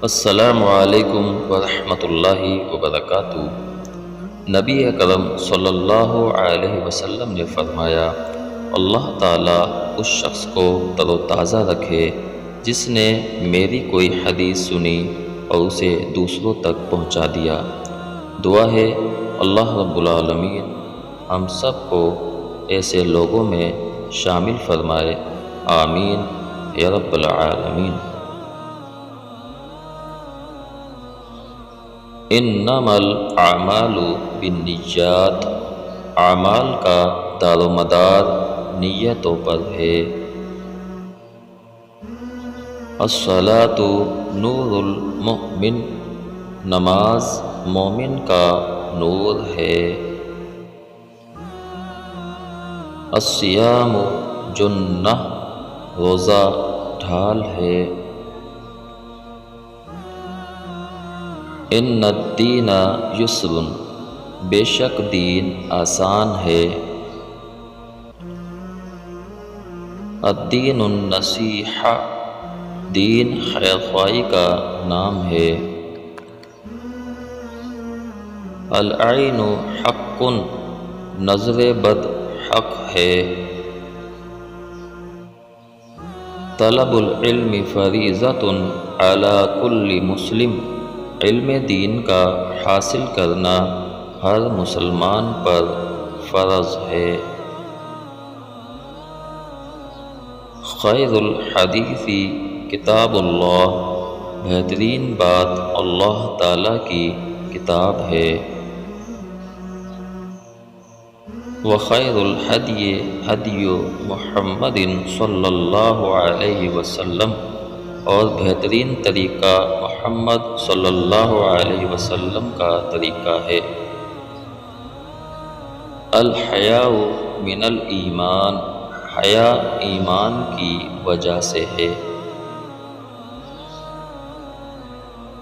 السلام علیکم ورحمۃ اللہ وبرکاتہ۔ نبی اکرم صلی اللہ علیہ وسلم نے فرمایا، اللہ تعالیٰ اس شخص کو تر و تازہ رکھے جس نے میری کوئی حدیث سنی اور اسے دوسروں تک پہنچا دیا۔ دعا ہے اللہ رب العالمین ہم سب کو ایسے لوگوں میں شامل فرمائے، آمین یا رب العالمین۔ انما الاعمال بالنیات، اعمال کا دار و مدار نیتوں پر ہے۔ الصلاۃ نور المؤمن، نماز مومن کا نور ہے۔ الصیام جنہ، روزہ ڈھال ہے۔ ان الدین یسر، بے شک دین آسان ہے۔ الدین النصیحہ، دین خیر خواہی کا نام ہے۔ العین حق، نظر بد حق ہے۔ طلب العلم فریضۃ علی کل مسلم، علم دین کا حاصل کرنا ہر مسلمان پر فرض ہے۔ خیر الحدیث کتاب اللہ، بہترین بات اللہ تعالیٰ کی کتاب ہے۔ وخیر الہدی ہدی محمد صلی اللہ علیہ وسلم، اور بہترین طریقہ محمد صلی اللہ علیہ وسلم کا طریقہ ہے۔ الحیاء من الایمان، حیا ایمان کی وجہ سے ہے۔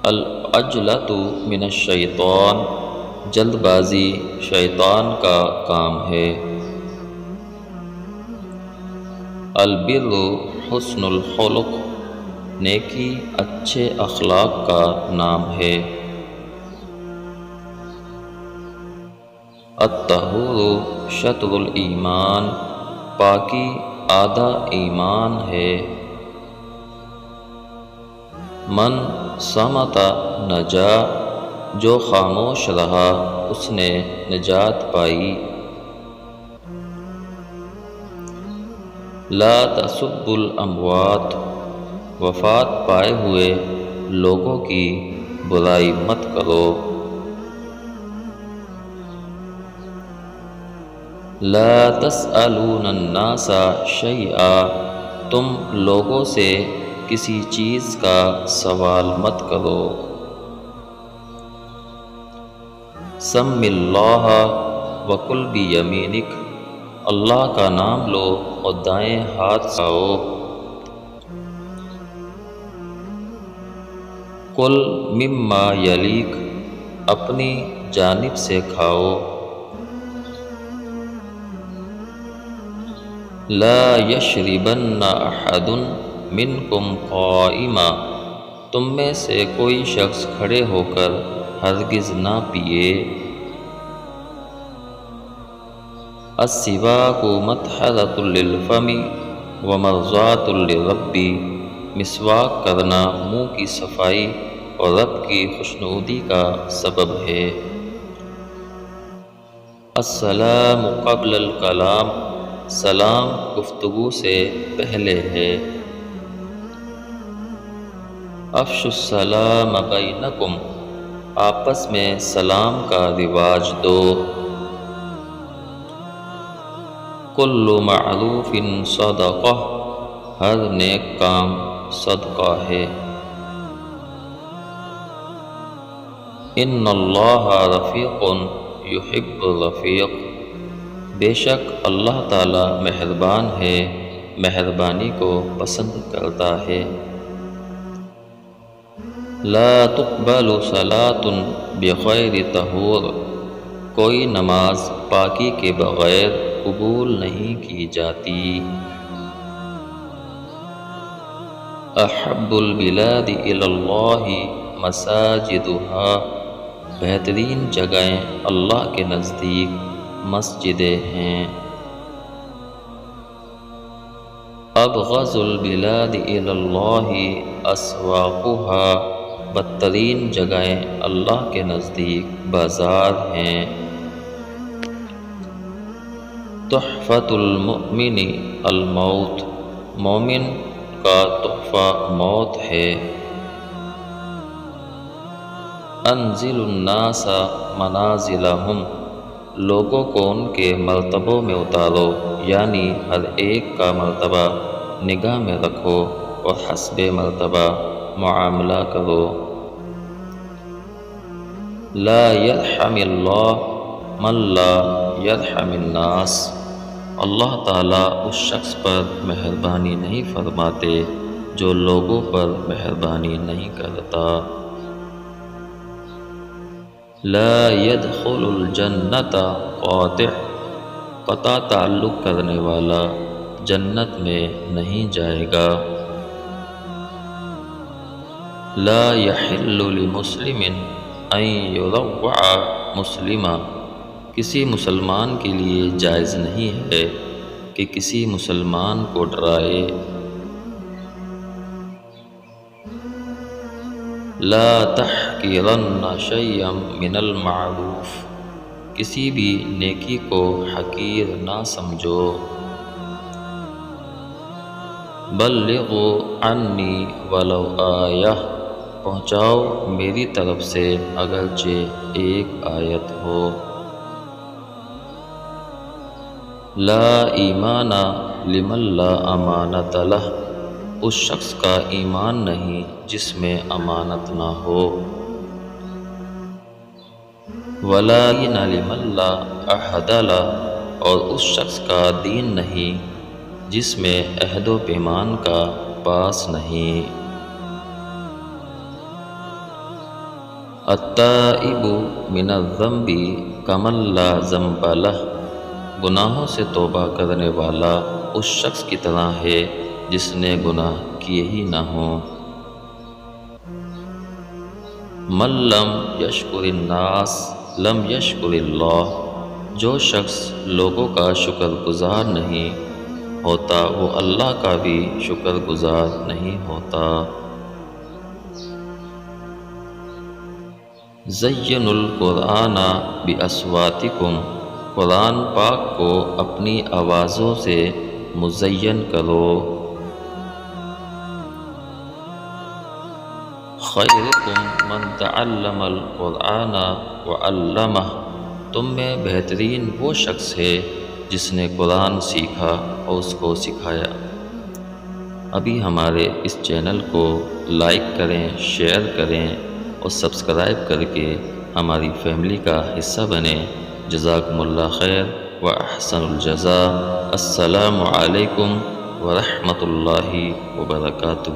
العجلۃ من الشیطان، جلد بازی شیطان کا کام ہے۔ البر حسن الخلق، نیکی اچھے اخلاق کا نام ہے۔ الطہور شطر الایمان، پاکی آدھا ایمان ہے۔ من صمت نجا، جو خاموش رہا اس نے نجات پائی۔ لا تسبوا الاموات، وفات پائے ہوئے لوگوں کی برائی مت کرو۔ لا تسألون الناس شیئا، تم لوگوں سے کسی چیز کا سوال مت کرو۔ سم اللہ وکل بیمینک، اللہ کا نام لو اور دائیں ہاتھ کھاؤ۔ کل مما یلیک، اپنی جانب سے کھاؤ۔ لا یشربن احد منکم قائما، تم میں سے کوئی شخص کھڑے ہو کر ہرگز نہ پیے۔ السواک مطہرۃ للفم ومرضاۃ للرب، مسواک کرنا منہ کی صفائی اور رب کی خوشنودی کا سبب ہے۔ السلام قبل الکلام، سلام گفتگو سے پہلے ہے۔ افشوا السلام بینکم، آپس میں سلام کا رواج دو۔ کل معروف صدقہ، ہر نیک کام صدقہ ہے۔ ان اللہ رفیق یحب الرفیق، بے شک اللہ تعالی مہربان ہے، مہربانی کو پسند کرتا ہے۔ لا تقبل صلاۃ بغیر طہور، کوئی نماز پاکی کے بغیر قبول نہیں کی جاتی۔ احب البلاد الی اللہ مساجدہا، بہترین جگہیں اللہ کے نزدیک مسجدیں ہیں۔ ابغض البلاد الی اللہ اسواقہا، بدترین جگہیں اللہ کے نزدیک بازار ہیں۔ تحفۃ المؤمن الموت، مومن کا تحفہ موت ہے۔ انزل الناس منازلہم، لوگوں کو ان کے مرتبوں میں اتارو، یعنی ہر ایک کا مرتبہ نگاہ میں رکھو اور حسب مرتبہ معاملہ کرو۔ لا یرحم اللہ من لا یرحم الناس، اللہ تعالیٰ اس شخص پر مہربانی نہیں فرماتے جو لوگوں پر مہربانی نہیں کرتا۔ لا يدخل الجنت قاطع، قطع تعلق کرنے والا جنت میں نہیں جائے گا۔ لا يحل لمسلم ان يروع مسلما، کسی مسلمان کے لیے جائز نہیں ہے کہ کسی مسلمان کو ڈرائے۔ لا تحقرن شیئا من المعروف، کسی بھی نیکی کو حقیر نہ سمجھو۔ بلغوا عنی ولو آیہ، پہنچاؤ میری طرف سے اگرچہ ایک آیت ہو۔ لا ایمان لمن لا امانۃ لہ، اس شخص کا ایمان نہیں جس میں امانت نہ ہو۔ ولا دین لمن لا عہد لہ، اور اس شخص کا دین نہیں جس میں عہد و پیمان کا پاس نہیں۔ التائب من الذنب کمن لا ذنب لہ، گناہوں سے توبہ کرنے والا اس شخص کی طرح ہے جس نے گناہ کیے ہی نہ ہوں۔ من لم یشکر الناس لم یشکر اللہ، جو شخص لوگوں کا شکر گزار نہیں ہوتا وہ اللہ کا بھی شکر گزار نہیں ہوتا۔ زینوا القرآن باصواتکم، قرآن پاک کو اپنی آوازوں سے مزین کرو۔ خیرکم من تعلم القرآن وعلمہ، تم میں بہترین وہ شخص ہے جس نے قرآن سیکھا اور اس کو سکھایا۔ ابھی ہمارے اس چینل کو لائک کریں، شیئر کریں اور سبسکرائب کر کے ہماری فیملی کا حصہ بنیں۔ جزاکم اللہ خیر و احسن الجزاء۔ السلام علیکم ورحمۃ اللہ وبرکاتہ۔